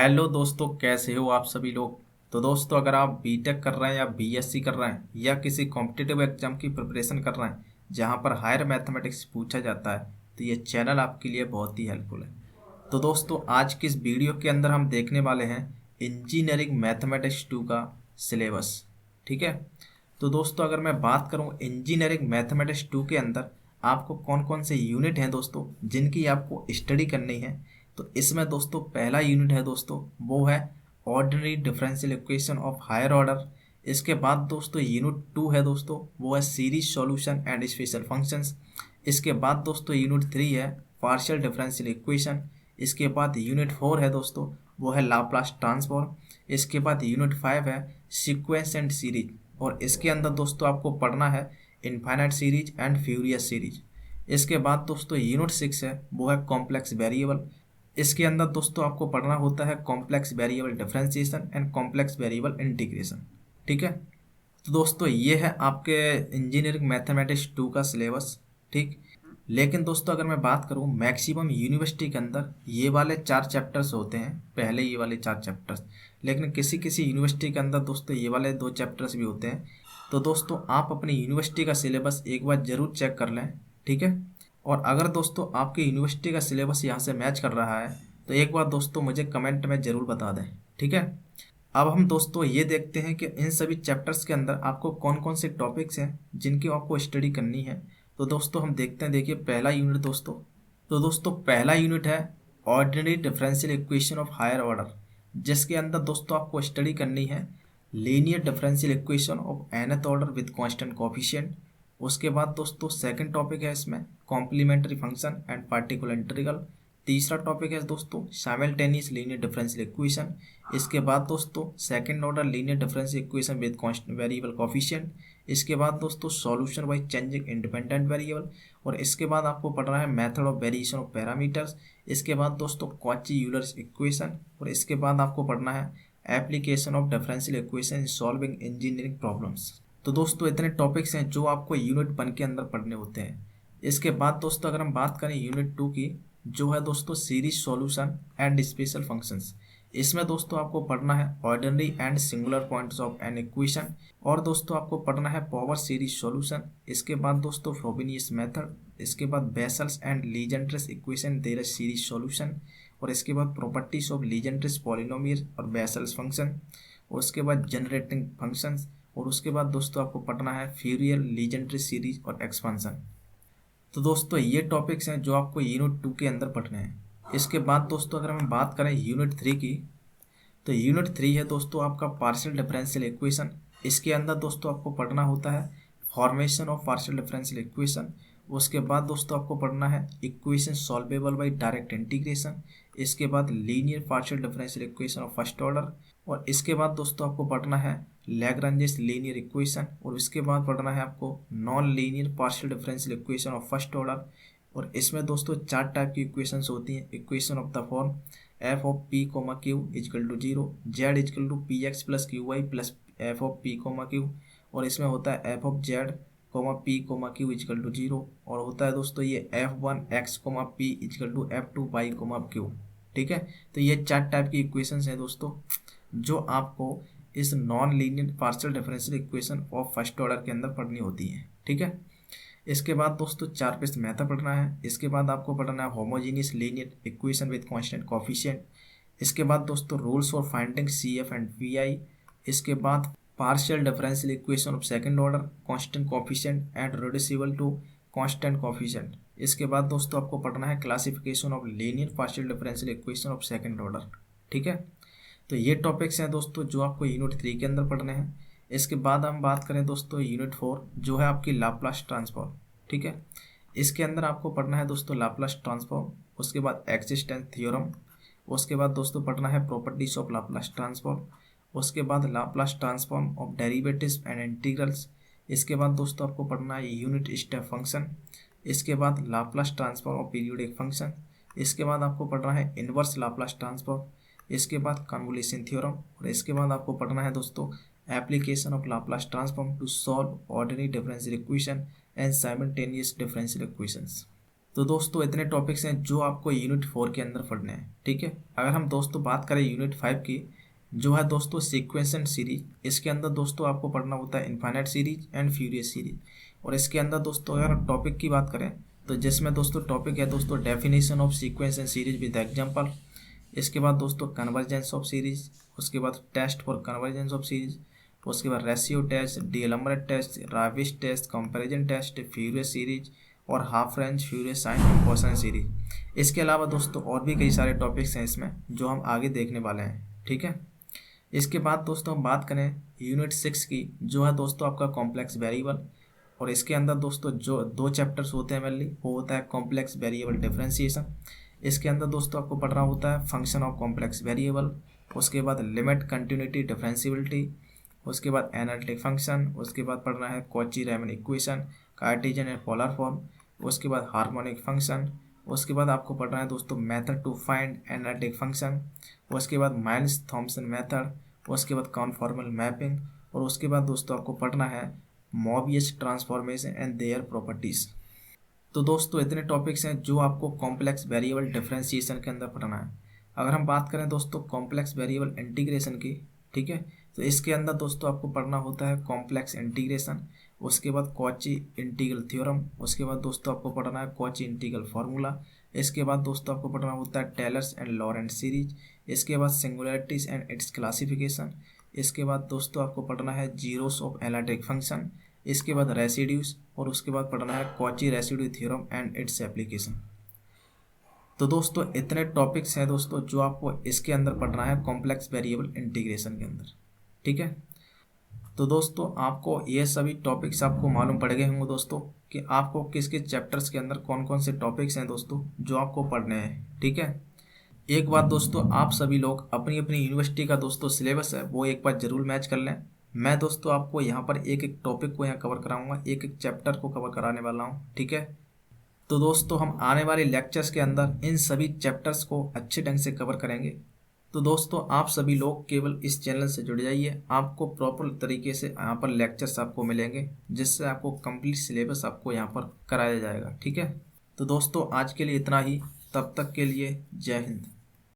Hello दोस्तों, कैसे हो आप सभी लोग। तो दोस्तों, अगर आप बीटेक कर रहे हैं या बीएससी कर रहे हैं या किसी कॉम्पिटिटिव एग्जाम की प्रिपरेशन कर रहे हैं जहां पर हायर मैथमेटिक्स पूछा जाता है, तो ये चैनल आपके लिए बहुत ही हेल्पफुल है। तो दोस्तों, आज की इस वीडियो के अंदर हम देखने वाले हैं इंजीनियरिंग मैथमेटिक्स 2 का सिलेबस। ठीक है। तो दोस्तों, अगर मैं बात करूं इंजीनियरिंग मैथमेटिक्स 2 के अंदर आपको कौन कौन से यूनिट हैं दोस्तों जिनकी आपको स्टडी करनी है, तो इसमें दोस्तों पहला यूनिट है दोस्तों, वो है ordinary differential equation of higher order. इसके बाद दोस्तों यूनिट 2 है दोस्तों, वो है series solution and special functions. इसके बाद दोस्तों यूनिट 3 है पार्शियल डिफरेंशियल इक्वेशन। इसके बाद यूनिट 4 है दोस्तों, वो है लाप्लास ट्रांसफॉर्म। इसके बाद यूनिट 5 है सीक्वेंस एंड सीरीज, और इसके अंदर दोस्तों आपको पढ़ना है infinite series and furious series. इसके बाद दोस्तों यूनिट 6 है, वो है कॉम्प्लेक्स वेरिएबल। इसके अंदर दोस्तों आपको पढ़ना होता है complex variable differentiation and complex variable integration. ठीक है। तो दोस्तों ये है आपके इंजीनियरिंग मैथमेटिक्स 2 का सिलेबस। ठीक। लेकिन दोस्तों अगर मैं बात करूं मैक्सिमम यूनिवर्सिटी के अंदर ये वाले 4 चैप्टर्स होते हैं, पहले ये वाले 4 चैप्टर्स। लेकिन किसी किसी यूनिवर्सिटी के अंदर दोस्तों ये वाले 2 चैप्टर्स भी होते हैं। तो दोस्तों आप अपनी यूनिवर्सिटी का सिलेबस एक बार जरूर चेक कर लें। ठीक है। और अगर दोस्तों आपकी यूनिवर्सिटी का सिलेबस यहाँ से मैच कर रहा है तो एक बार दोस्तों मुझे कमेंट में ज़रूर बता दें। ठीक है। अब हम दोस्तों ये देखते हैं कि इन सभी चैप्टर्स के अंदर आपको कौन कौन से टॉपिक्स हैं जिनकी आपको स्टडी करनी है। तो दोस्तों हम देखते हैं, देखिए पहला यूनिट दोस्तों। तो दोस्तों पहला यूनिट है ordinary differential equation of higher order, जिसके अंदर दोस्तों आपको स्टडी करनी है linear differential equation of nth order with constant coefficient. उसके बाद दोस्तों सेकंड टॉपिक है इसमें complementary function and particular integral. तीसरा टॉपिक है दोस्तों साइमल्टेनियस लीनियर डिफरेंशियल इक्वेशन। इसके बाद दोस्तों second order linear differential equation with variable coefficient. इसके बाद दोस्तों solution by changing independent variable. और इसके बाद आपको पढ़ना है method of variation of parameters. इसके बाद दोस्तों कॉची यूलर इक्वेशन। और इसके बाद आपको पढ़ना है application of differential equation in solving engineering problems. तो दोस्तों इतने टॉपिक्स हैं जो आपको यूनिट 1 के अंदर पढ़ने होते हैं। इसके बाद दोस्तों अगर हम बात करें यूनिट 2 की, जो है दोस्तों series solution and special functions. इसमें दोस्तों आपको पढ़ना है ordinary and singular points of an equation. और दोस्तों आपको पढ़ना है पावर सीरीज सॉल्यूशन। इसके बाद दोस्तों फ्रोबिनियस मेथड। इसके बाद Bessel's and Legendre's equation their series solution. और इसके बाद प्रॉपर्टीज ऑफ लीजेंड्रेस पॉलिनोमियल और बेसल्स फंक्शन। और उसके बाद जनरेटिंग फंक्शंस। और उसके बाद दोस्तों आपको पढ़ना है फ्यूरियर लीजेंड्रे सीरीज और एक्सपांसन। तो दोस्तों ये टॉपिक्स हैं जो आपको यूनिट 2 के अंदर पढ़ने हैं। इसके बाद दोस्तों अगर हम बात करें यूनिट 3 की, तो यूनिट 3 है दोस्तों आपका पार्शियल डिफरेंशियल इक्वेशन। इसके अंदर दोस्तों आपको पढ़ना होता है formation of partial differential equation. उसके बाद दोस्तों आपको पढ़ना है equation solvable by direct integration. इसके बाद linear partial differential equation of first order. और इसके बाद दोस्तों आपको पढ़ना है लैग्रांजेस लीनियर इक्वेशन। और इसके बाद पढ़ना है आपको non linear partial differential equation of first order. और इसमें दोस्तों 4 टाइप की इक्वेशंस होती हैं। Equation of the form F of P comma Q is equal to 0, Z is equal to P X plus Q Y plus F of P comma Q. और इसमें होता है F of Z comma P comma Q is equal to 0। और होता है दोस्तों ये f1 x comma P is equal to f2 y comma Q. ठीक है। तो ये 4 टाइप की इक्वेशंस हैं दोस्तों जो आपको इस non linear partial differential equation of first order के अंदर पढ़नी होती है। ठीक है। इसके बाद दोस्तों 4 पीस मेथड पढ़ना है। इसके बाद आपको पढ़ना है homogeneous linear equation with constant coefficient. इसके बाद दोस्तों rules for finding CF and VI। इसके बाद partial differential equation of second order constant coefficient and reducible to constant coefficient. इसके बाद दोस्तों आपको पढ़ना है classification of linear partial differential equation of second order. ठीक है। तो ये टॉपिक्स हैं दोस्तों जो आपको यूनिट 3 के अंदर पढ़ने हैं। इसके बाद हम बात करें दोस्तों यूनिट 4, जो है आपकी लाप्लास ट्रांसफॉर्म। ठीक है। इसके अंदर आपको पढ़ना है दोस्तों लाप्लास ट्रांसफॉर्म। उसके बाद एक्सिस्टेंस थ्योरम। उसके बाद दोस्तों पढ़ना है प्रॉपर्टीज ऑफ लाप्लास ट्रांसफॉर्म। उसके बाद Laplace transform of derivatives and integrals. इसके बाद दोस्तों आपको पढ़ना है यूनिट स्टेप फंक्शन। इसके बाद Laplace transform of periodic function. इसके बाद आपको पढ़ना है इनवर्स लाप्लास ट्रांसफॉर्म। इसके बाद कन्वोल्यूशन थ्योरम। और इसके बाद आपको पढ़ना है दोस्तों application of Laplace transform to solve ordinary differential equation and simultaneous differential equations. तो दोस्तों इतने टॉपिक्स हैं जो आपको यूनिट 4 के अंदर पढ़ने हैं, ठीक है। अगर हम दोस्तों बात करें यूनिट 5 की, जो है दोस्तों सीक्वेंस एंड सीरीज, इसके अंदर दोस्तों आपको पढ़ना होता है infinite series and furious series. और इसके अंदर दोस्तों अगर हम टॉपिक की बात करें तो जिसमें दोस्तों टॉपिक है दोस्तों definition of sequence and series with example. इसके बाद दोस्तों कन्वर्जेंस ऑफ सीरीज, उसके बाद test for convergence of series, उसके बाद ratio test, DLMR test, Raabe's test, comparison test, Fourier series और हाफ रेंज फ्यूरियस साइन और कोसाइन सीरीज। इसके अलावा दोस्तों और भी कई सारे टॉपिक्स हैं इसमें जो हम आगे देखने वाले हैं, ठीक है। इसके बाद दोस्तों हम बात करें यूनिट 6 की, जो है दोस्तों आपका कॉम्प्लेक्स वेरिएबल। और इसके अंदर दोस्तों जो 2 चैप्टर्स होते हैं मेनली, वो होता है कॉम्प्लेक्स वेरिएबल डिफरेंशिएशन। इसके अंदर दोस्तों आपको पढ़ना होता है फंक्शन ऑफ कॉम्प्लेक्स वेरिएबल, उसके बाद लिमिट, कंटिन्यूटी, डिफरेंशिएबिलिटी, उसके बाद एनालिटिक फंक्शन, उसके बाद पढ़ना है Cauchy Riemann equation, Cartesian and polar form, उसके बाद हार्मोनिक फंक्शन, उसके बाद आपको पढ़ना है दोस्तों method to find analytic function, उसके बाद माइल्स थॉमसन मेथड, उसके बाद कॉन्फॉर्मल मैपिंग, और उसके बाद दोस्तों आपको पढ़ना है Mobius transformation and their properties. तो दोस्तों इतने टॉपिक्स हैं जो आपको कॉम्प्लेक्स वेरिएबल डिफरेंशिएशन के अंदर पढ़ना है। अगर हम बात करें दोस्तों कॉम्प्लेक्स वेरिएबल इंटीग्रेशन की, ठीक है, तो इसके अंदर दोस्तों आपको पढ़ना होता है कॉम्प्लेक्स इंटीग्रेशन, उसके बाद कॉची इंटीग्रल थ्योरम, उसके बाद दोस्तों आपको पढ़ना है कॉची इंटीग्रल फार्मूला, इसके बाद दोस्तों आपको पढ़ना होता है टेलर्स एंड लॉरेंट्ज सीरीज, इसके बाद सिंगुलरिटीज एंड इट्स क्लासिफिकेशन, इसके बाद दोस्तों आपको पढ़ना है जीरोस ऑफ एनालिटिक फंक्शन, इसके बाद रेसिड्यूज, और उसके बाद पढ़ना है Cauchy residue theorem and its application. तो दोस्तों इतने टॉपिक्स हैं दोस्तों जो आपको इसके अंदर पढ़ना है कॉम्प्लेक्स वेरिएबल इंटीग्रेशन के अंदर, ठीक है। तो दोस्तों आपको ये सभी टॉपिक्स आपको मालूम पड़ गए होंगे दोस्तों कि आपको किस किस चैप्टर्स के अंदर कौन कौन से टॉपिक्स हैं दोस्तों जो आपको पढ़ने हैं, ठीक है। एक बात दोस्तों, आप सभी लोग अपनी अपनी यूनिवर्सिटी का दोस्तों सिलेबस है वो एक बार जरूर मैच कर लें। मैं दोस्तों आपको यहाँ पर एक एक टॉपिक को यहाँ कवर कराऊंगा, एक एक चैप्टर को कवर कराने वाला हूँ, ठीक है। तो दोस्तों हम आने वाले लेक्चर्स के अंदर इन सभी चैप्टर्स को अच्छे ढंग से कवर करेंगे। तो दोस्तों आप सभी लोग केवल इस चैनल से जुड़ जाइए, आपको प्रॉपर तरीके से यहाँ पर लेक्चर्स आपको मिलेंगे जिससे आपको कंप्लीट सिलेबस आपको यहाँ पर कराया जाएगा, ठीक है। तो दोस्तों आज के लिए इतना ही, तब तक के लिए जय हिंद।